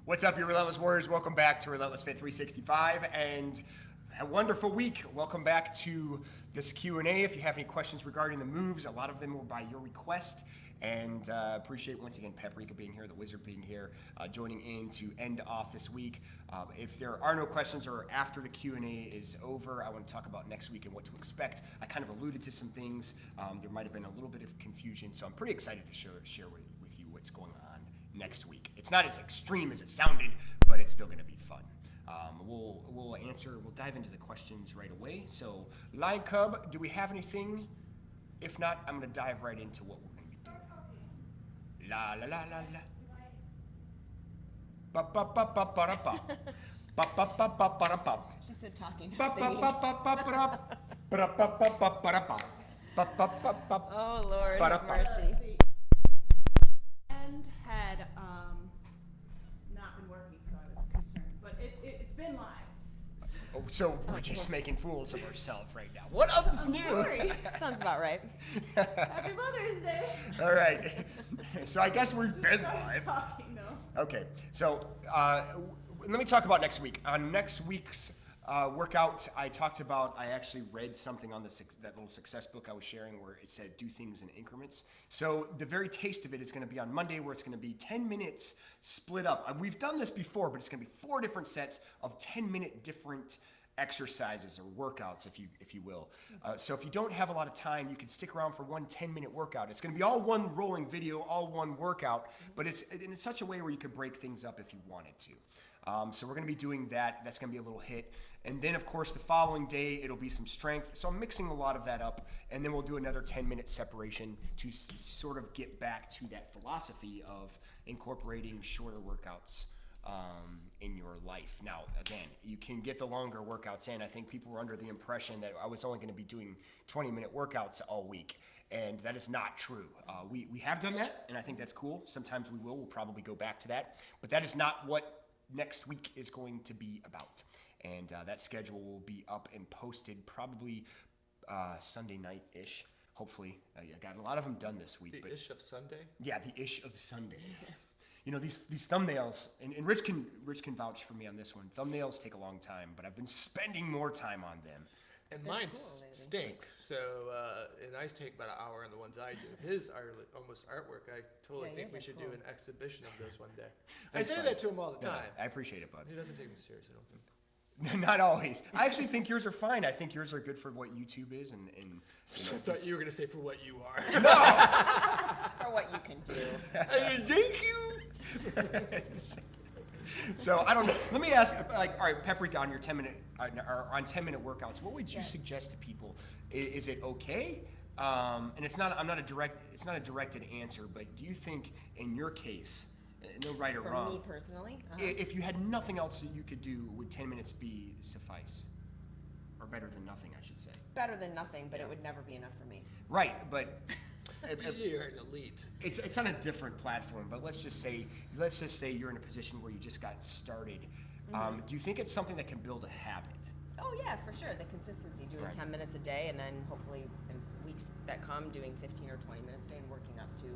What's up, you Relentless Warriors? Welcome back to Relentless Fit 365, and a wonderful week. Welcome back to this Q&A. If you have any questions regarding the moves, a lot of them were by your request, and appreciate once again Paprika being here, the Wizard being here, joining in to end off this week. If there are no questions or after the Q&A is over, I want to talk about next week and what to expect. I kind of alluded to some things. There might have been a little bit of confusion, so I'm pretty excited to share with you what's going on next week. It's not as extreme as it sounded, but it's still going to be fun. We'll dive into the questions right away. So, Lion Cub, do we have anything? If not, I'm going to dive right into what we're going to be doing. La la la la la. Ba ba ba ba ba da ba. Ba ba ba ba ba da ba. She said talking, Ba not ba singing. ba ba ba ba da. Ba da ba ba ba ba da ba. Ba ba ba ba. Oh, Lord, Ba da have ba. mercy. And had not been working, so I was concerned. But it's been live. Oh, so we're just making fools of ourselves right now. What else is new? Sorry. Sounds about right. Happy Mother's Day. All right. So I guess we've been Started live. talking, though. Okay. So let me talk about next week. On next week's workout, I actually read something on that little success book I was sharing where it said do things in increments. So the very taste of it is going to be on Monday, where it's going to be 10 minutes split up. We've done this before, but it's going to be 4 different sets of 10-minute different exercises or workouts, if you will. So if you don't have a lot of time, you can stick around for one 10-minute workout. It's going to be all one rolling video, all one workout, but it's in such a way where you could break things up if you wanted to. So we're going to be doing that. That's going to be a little hit. And then, of course, the following day, it'll be some strength. So I'm mixing a lot of that up. And then we'll do another 10-minute separation to sort of get back to that philosophy of incorporating shorter workouts in your life. Now, again, you can get the longer workouts in. I think people were under the impression that I was only going to be doing 20-minute workouts all week. And that is not true. We have done that, and I think that's cool. Sometimes we will. We'll probably go back to that. But that is not what next week is going to be about. And that schedule will be up and posted probably Sunday night-ish, hopefully. I got a lot of them done this week. The ish of Sunday? Yeah, the ish of Sunday. You know, these thumbnails, and Rich can vouch for me on this one. Thumbnails take a long time, but I've been spending more time on them. And They're mine cool, maybe. stinks. So, and I take about an hour on the ones I do. His are almost artwork. I totally Yeah, think yours we are should cool. do an exhibition of those one day. Thanks, I say bud. that to him all the No, time. I appreciate it, bud. He doesn't take me seriously, I don't think. Not always. I actually think yours are fine. I think yours are good for what YouTube is, and I you know, thought you were going to say for what you are. For what you can do. Thank you. So I don't know. Let me ask, like, all right, Paprika, on your 10-minute on 10-minute workouts, what would you suggest to people? Is it okay? And it's not a directed answer, but do you think in your case, no right or For wrong, me personally, if you had nothing else that you could do, would 10 minutes be suffice, or better than nothing, I should say? better than nothing, but it would never be enough for me. Right, but. You're an elite. It's on a different platform, but let's just say you're in a position where you just got started. Do you think it's something that can build a habit? Oh yeah, for sure. The consistency, doing Right. 10 minutes a day, and then hopefully in weeks that come, doing 15 or 20 minutes a day and working up to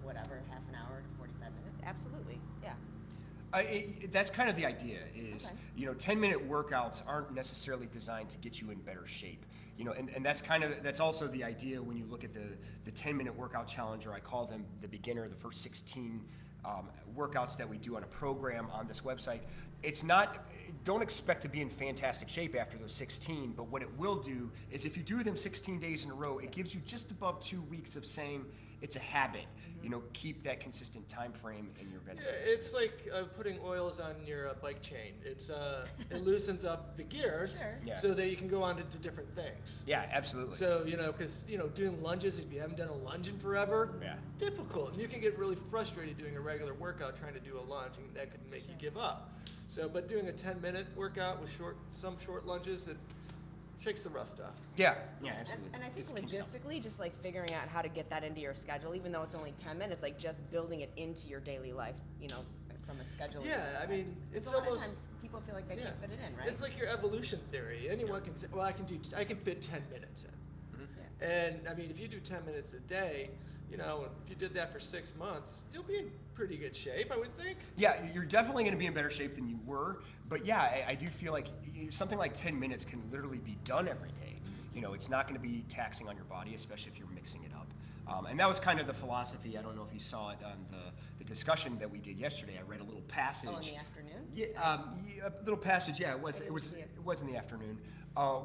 whatever, half an hour to 45 minutes. Absolutely, yeah. That's kind of the idea is, Okay. you know, 10-minute workouts aren't necessarily designed to get you in better shape. You know, and that's also the idea when you look at the 10-minute workout challenge, or I call them the beginner, the first 16 workouts that we do on a program on this website. Don't expect to be in fantastic shape after those 16, but what it will do is if you do them 16 days in a row, it gives you just above 2 weeks of saying it's a habit. You know, keep that consistent time frame in your Yeah, vegetable. it's like putting oils on your bike chain. It loosens up the gears Sure. Yeah. so that you can go on to do different things. Yeah, absolutely. So, you know, because, you know, doing lunges, if you haven't done a lunge in forever, Yeah. difficult. And you can get really frustrated doing a regular workout trying to do a lunge, and that could make you give up. So, but doing a 10-minute workout with some short lunges, it shakes the rust off. Yeah, absolutely. And I think It's key stuff. logistically, just like figuring out how to get that into your schedule, even though it's only 10 minutes, like just building it into your daily life, you know, from a scheduling Yeah, I aspect. mean, 'Cause it's a lot almost- of times people feel like they Yeah. can't fit it in, right? It's like your evolution theory. Anyone can say, well, I can fit 10 minutes in. Yeah. And I mean, if you do 10 minutes a day, you know, if you did that for 6 months, you'll be in pretty good shape, I would think. Yeah, you're definitely going to be in better shape than you were. But yeah, I do feel like something like 10 minutes can literally be done every day. You know, it's not going to be taxing on your body, especially if you're mixing it up. And that was kind of the philosophy. I don't know if you saw it on the discussion that we did yesterday. I read a little passage. Oh, in the afternoon? Yeah, a little passage. Yeah, it was in the afternoon,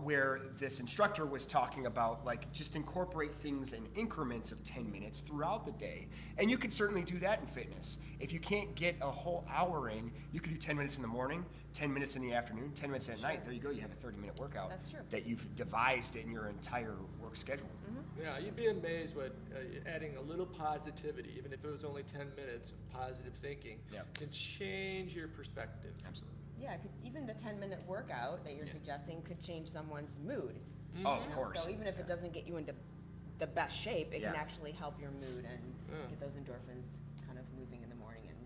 where this instructor was talking about like just incorporate things in increments of 10 minutes throughout the day, and you could certainly do that in fitness. If you can't get a whole hour in, you could do 10 minutes in the morning, 10 minutes in the afternoon, 10 minutes at night. There you go. You have a 30-minute workout. That's true. That you've devised in your entire work schedule. Yeah, you'd be amazed what adding a little positivity, even if it was only 10 minutes of positive thinking, Yeah. can change your perspective. Absolutely. Yeah, even the 10-minute workout that you're suggesting could change someone's mood. Oh, You of know, course. So even if it doesn't get you into the best shape, it can Yeah. actually help your mood and Yeah. get those endorphins kind of moving in the morning and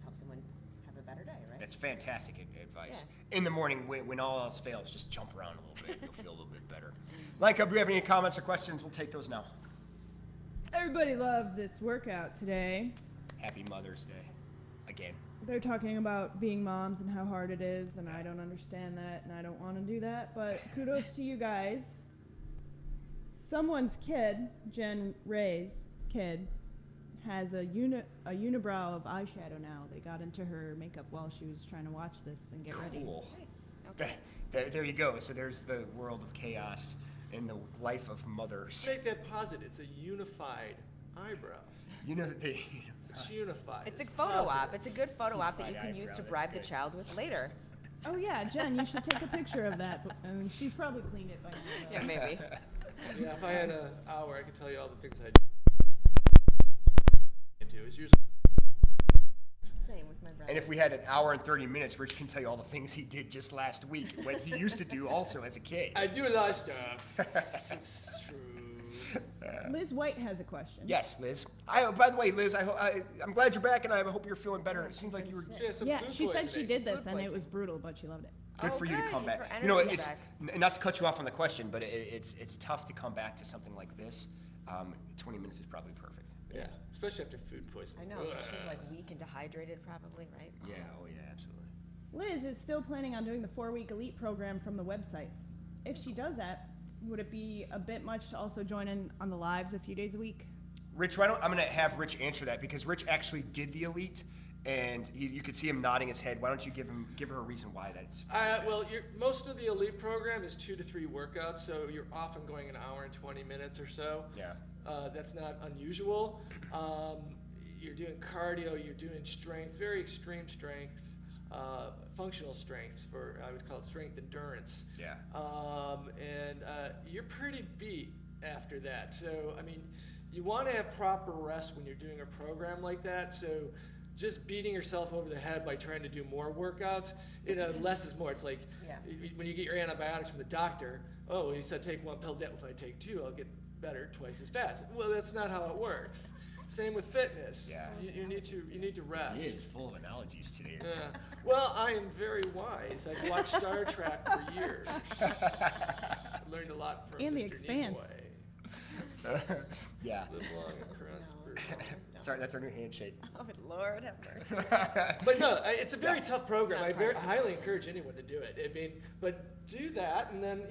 help someone have a better day, right? That's fantastic advice. In the morning, when all else fails, just jump around a little bit. You'll feel a little bit better. Like, do we have any comments or questions? We'll take those now. Everybody loved this workout today. Happy Mother's Day. Again. They're talking about being moms and how hard it is, and I don't understand that, and I don't want to do that, but kudos to you guys. Someone's kid, Jen Ray's kid, has a unibrow of eyeshadow now. They got into her makeup while she was trying to watch this and get ready. Cool. Okay. There you go. So there's the world of chaos in the life of mothers. Make that positive. It's a unified eyebrow. You know, It's unified. It's a photo op. positive. It's a good photo op that you Unified can use eyebrow, to that's bribe the good. child with later. Oh yeah, Jen, you should take a picture of that. She's probably cleaned it by now. Yeah, maybe. Yeah, if I had an hour, I could tell you all the things I do. It's usually Same with my brother. and if we had an hour and 30 minutes, Rich can tell you all the things he did just last week, what he used to do also as a kid. I do a lot of stuff. It's true. Liz White has a question. Yes, Liz. By the way, Liz, I'm glad you're back, and I hope you're feeling better. It seems like you were She had some Yeah, food she said she poisoning. did this Food and it was poisoning. brutal, but she loved it. good Oh, for you to good. come back. Her You know, energy's it's back. not to cut you off on the question, but it's tough to come back to something like this. 20 minutes is probably perfect. Yeah, especially after food poisoning. I know. She's like weak and dehydrated, probably, right? Yeah. Oh yeah. Absolutely. Liz is still planning on doing the 4-week elite program from the website. If she does that, would it be a bit much to also join in on the lives a few days a week? Rich, I'm going to have Rich answer that because Rich actually did the elite, and you could see him nodding his head. Why don't you give her a reason why that's? Well, most of the elite program is 2 to 3 workouts, so you're often going an hour and 20 minutes or so. Yeah. That's not unusual. You're doing cardio, you're doing strength, very extreme strength, functional strength for, I would call it strength endurance. Yeah. And you're pretty beat after that. So, I mean, you want to have proper rest when you're doing a program like that. So just beating yourself over the head by trying to do more workouts, less is more. It's like Yeah. when you get your antibiotics from the doctor, oh, he said take 1 pill a day. If I take 2, I'll get better twice as fast. Well, that's not how it works. Same with fitness. Yeah. You need to rest. He is full of analogies today. Yeah. Well, I am very wise. I've watched Star Trek for years. I learned a lot from And The Mr. Expanse. Nimoy. Yeah. Live long and prosper. That's our new handshake. Oh, Lord have mercy. But no, it's a very tough program. Not I part of it. highly encourage anyone to do it. I mean, but do that, and then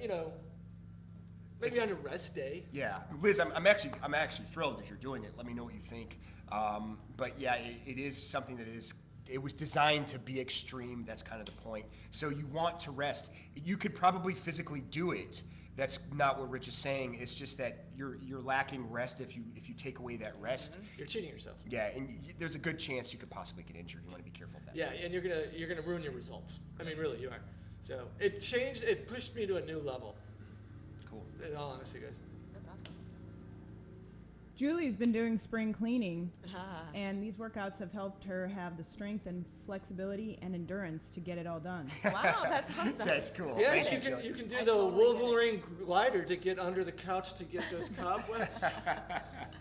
maybe on a rest day. Yeah, Liz, I'm actually thrilled that you're doing it. Let me know what you think. But yeah, it is something that it was designed to be extreme. That's kind of the point. So you want to rest. You could probably physically do it. That's not what Rich is saying. It's just that you're lacking rest if you take away that rest. You're cheating yourself. Yeah, and there's a good chance you could possibly get injured. You want to be careful of that. Yeah, and you're gonna ruin your results. I mean, really, you are. So it pushed me to a new level. Cool. In all honesty, guys. That's awesome. Julie's been doing spring cleaning, Ah. and these workouts have helped her have the strength and flexibility and endurance to get it all done. Wow, that's awesome. That's cool. Yes, Thank you Julie. can do I the totally get it. Wolverine glider to get under the couch to get those cobwebs,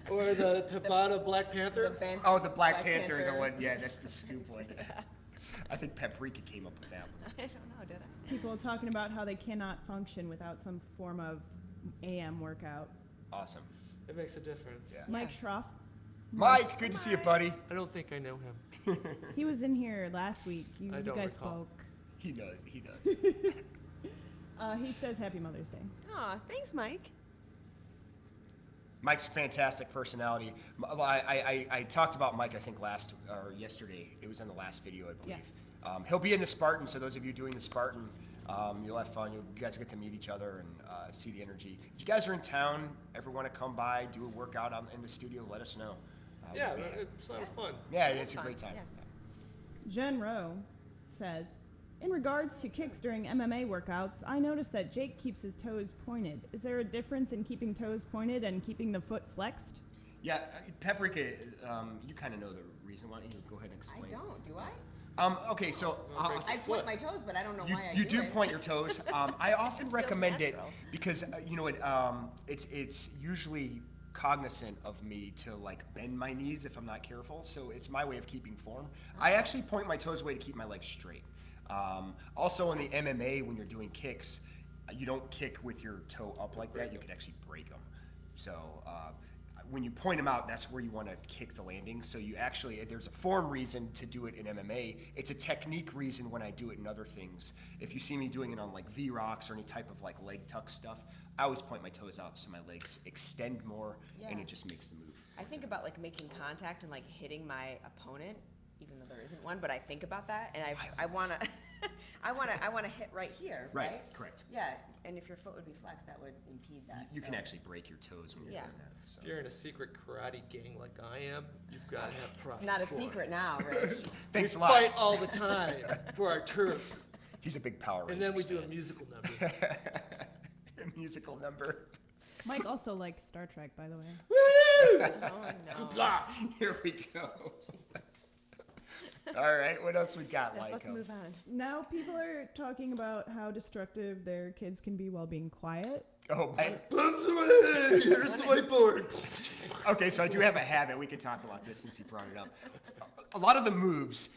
or the Tabata Black Panther. Oh, the Black Panther, the one. Yeah, that's the scoop one. I think Paprika came up with that one. I don't know, did I? People are talking about how they cannot function without some form of AM workout. Awesome. It makes a difference. Yeah. Mike Schroff Mike, good to see you, buddy. I don't think I know him. He was in here last week. You don't guys recall. spoke. He does. He does. He says Happy Mother's Day. Aw, thanks, Mike. Mike's a fantastic personality. I talked about Mike, I think, yesterday. It was in the last video, I believe. Yeah. He'll be in the Spartan, so those of you doing the Spartan, you'll have fun. You guys get to meet each other and see the energy. If you guys are in town, ever want to come by, do a workout in the studio, let us know. Yeah, we'll be- it's a lot of fun. yeah, it's a great time. Yeah. Jen Rowe says, in regards to kicks during MMA workouts, I noticed that Jake keeps his toes pointed. Is there a difference in keeping toes pointed and keeping the foot flexed? Yeah, Paprika, you kind of know the reason. Why don't you go ahead and explain? I don't, do I? Okay, so I point my toes, but I don't know why I you do do it. point your toes. I often feels recommend it natural. because it's usually cognizant of me to like bend my knees if I'm not careful. So it's my way of keeping form. I actually point my toes away to keep my legs straight. Also in the MMA, when you're doing kicks, you don't kick with your toe up like that. You can actually break them. So when you point them out, that's where you want to kick the landing. So you actually, there's a form reason to do it in MMA. It's a technique reason when I do it in other things. If you see me doing it on like V-Rocks or any type of like leg tuck stuff, I always point my toes out so my legs extend more and Yeah. it just makes the move. I think about like making contact and like hitting my opponent, even though there isn't one, but I think about that and I wanna I wanna hit right here, right? Correct. Yeah, and if your foot would be flexed, that would impede that. You so. can actually break your toes when you're Yeah. doing that. So. If you're in a secret karate gang like I am, you've got to have pride. It's not a for it. secret now, Rich. Thanks We a lot. fight all the time for our turf, He's a big Power and then we Rangers do a fan. musical number. A musical number. Mike also likes Star Trek, by the way. Oh no. Blah. Here we go. All right, what else we got, Let's Lyco? move on. Now people are talking about how destructive their kids can be while being quiet. Oh, Here's the whiteboard. okay, so I do have a habit. We can talk about this since you brought it up. A lot of the moves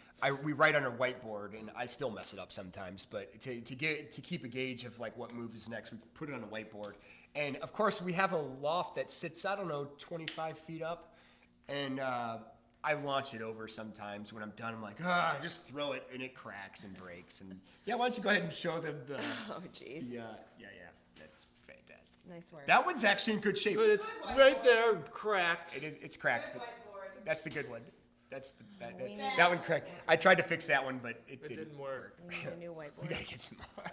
we write on a whiteboard, and I still mess it up sometimes. But to keep a gauge of like what move is next, we put it on a whiteboard. And of course, we have a loft that sits 25 feet up, and I launch it over sometimes. When I'm done, I'm like, just throw it, and it cracks and breaks. And yeah, why don't you go ahead and show them the? Oh jeez. Yeah, that's fantastic. Nice work. That one's actually in good shape. But it's right there, cracked. It's cracked. But that's the good one. That's that one cracked. I tried to fix that one, but it didn't work. We need a new We whiteboard. gotta get some more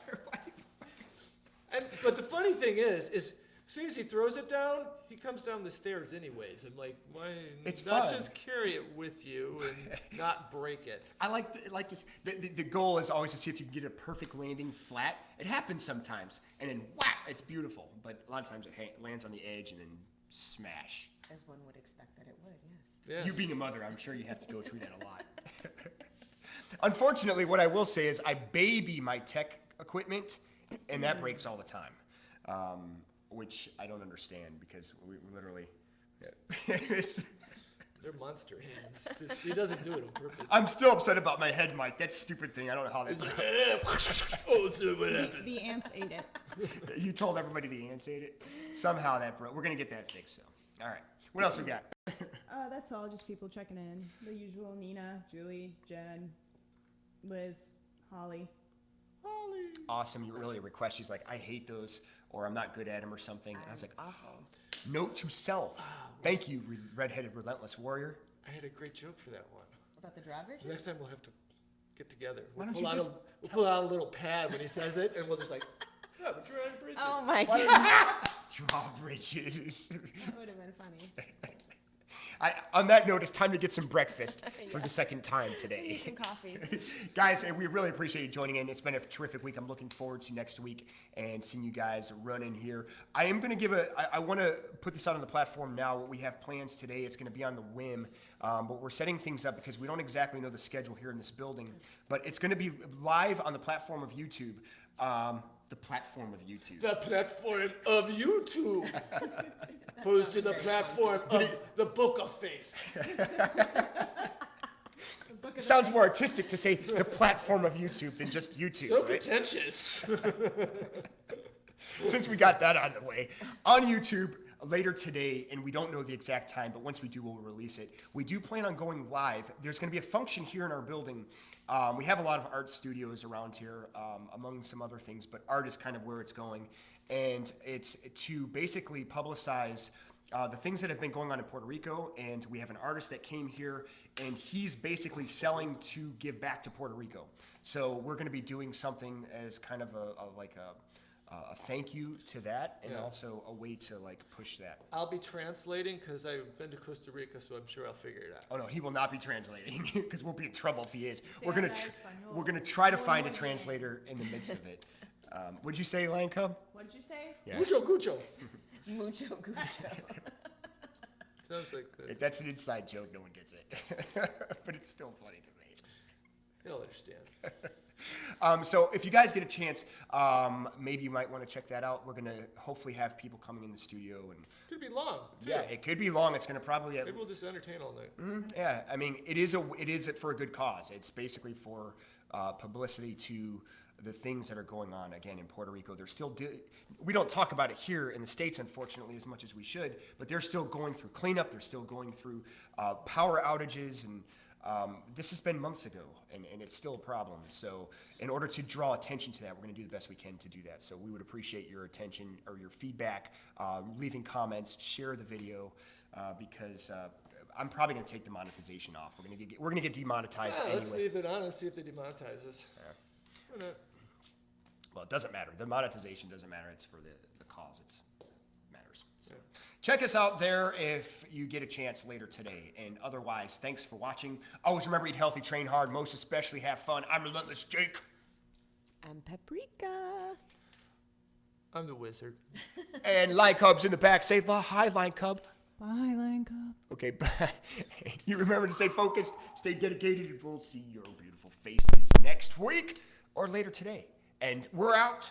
whiteboards. But the funny thing is as soon as he throws it down, he comes down the stairs anyways. I'm like, why It's not fun. just carry it with you and not break it? I like this. The goal is always to see if you can get a perfect landing flat. It happens sometimes, and then whack, it's beautiful. But a lot of times it lands on the edge and then smash. As one would expect that it would, yes. Yes. You being a mother, I'm sure you have to go through that a lot. Unfortunately, what I will say is I baby my tech equipment, and that breaks all the time, which I don't understand because we literally. They're monster hands. He doesn't do it on purpose. I'm still upset about my head mic. That stupid thing. I don't know how It's that. like, oh, so what happened? The ants ate it. You told everybody the ants ate it. Somehow that broke. We're gonna get that fixed. So, all right. What else we got? That's all, just people checking in. The usual: Nina, Julie, Jen, Liz, Holly. Awesome. You really request. She's like, I hate those, or I'm not good at them, or something. And I was like, Awful. note to self. Thank you, redheaded relentless warrior. I had a great joke for that one. About the drawbridge? Next time we'll have to get together. Why We'll don't you pull out just we'll pull out a little pad when he says it, and we'll just like, yeah, we're trying bridges. Oh my Why god. Drawbridges. That would have been funny. On that note, it's time to get some breakfast for the Yes. second time Need today. some coffee. Guys, we really appreciate you joining in. It's been a terrific week. I'm looking forward to next week and seeing you guys run in here. I am going to I want to put this out on the platform now. What we have plans today, it's going to be on the whim, but we're setting things up because we don't exactly know the schedule here in this building. But it's going to be live on the platform of YouTube. The platform of YouTube. The platform of YouTube. Opposed to the platform of the Book of Face. Sounds more artistic to say the platform of YouTube than just YouTube. So right? pretentious. Since we got that out of the way, on YouTube, later today, and we don't know the exact time, but once we do, we'll release it. We do plan on going live. There's going to be a function here in our building. We have a lot of art studios around here, among some other things, but art is kind of where it's going. And it's to basically publicize the things that have been going on in Puerto Rico. And we have an artist that came here, and he's basically selling to give back to Puerto Rico. So we're going to be doing something as kind of a thank you to that, and also a way to like push that. I'll be translating because I've been to Costa Rica, so I'm sure I'll figure it out. Oh no, he will not be translating because we'll be in trouble if he is. We're gonna try to find a translator in the midst of it. What'd you say, Lion Cub? What'd you say? Yeah. Mucho cucho. Mucho gucho. Sounds like that. That's an inside joke. No one gets it, but it's still funny to me. He'll understand. So if you guys get a chance, maybe you might want to check that out. We're going to hopefully have people coming in the studio. And Could be long, too. yeah, it could be long. It's going to probably... Maybe we'll just entertain all night. Yeah, I mean, it is for a good cause. It's basically for publicity to the things that are going on, again, in Puerto Rico. They're still... we don't talk about it here in the States, unfortunately, as much as we should, but they're still going through cleanup. They're still going through power outages, and this has been months ago, and it's still a problem. So in order to draw attention to that, we're going to do the best we can to do that. So we would appreciate your attention or your feedback, leaving comments, share the video, because I'm probably going to take the monetization off. We're going to get demonetized anyway. Let's leave it on and see if they demonetize us. Why not? Well, it doesn't matter. The monetization doesn't matter. It's for the cause. It matters. So check us out there if you get a chance later today. And otherwise, thanks for watching. Always remember, eat healthy, train hard, most especially have fun. I'm Relentless Jake. I'm Paprika. I'm the wizard. And Lion Cub's in the back. Say hi, Lion Cub. Bye, Lion Cub. Okay, bye. You remember to stay focused, stay dedicated, and we'll see your beautiful faces next week or later today. And we're out.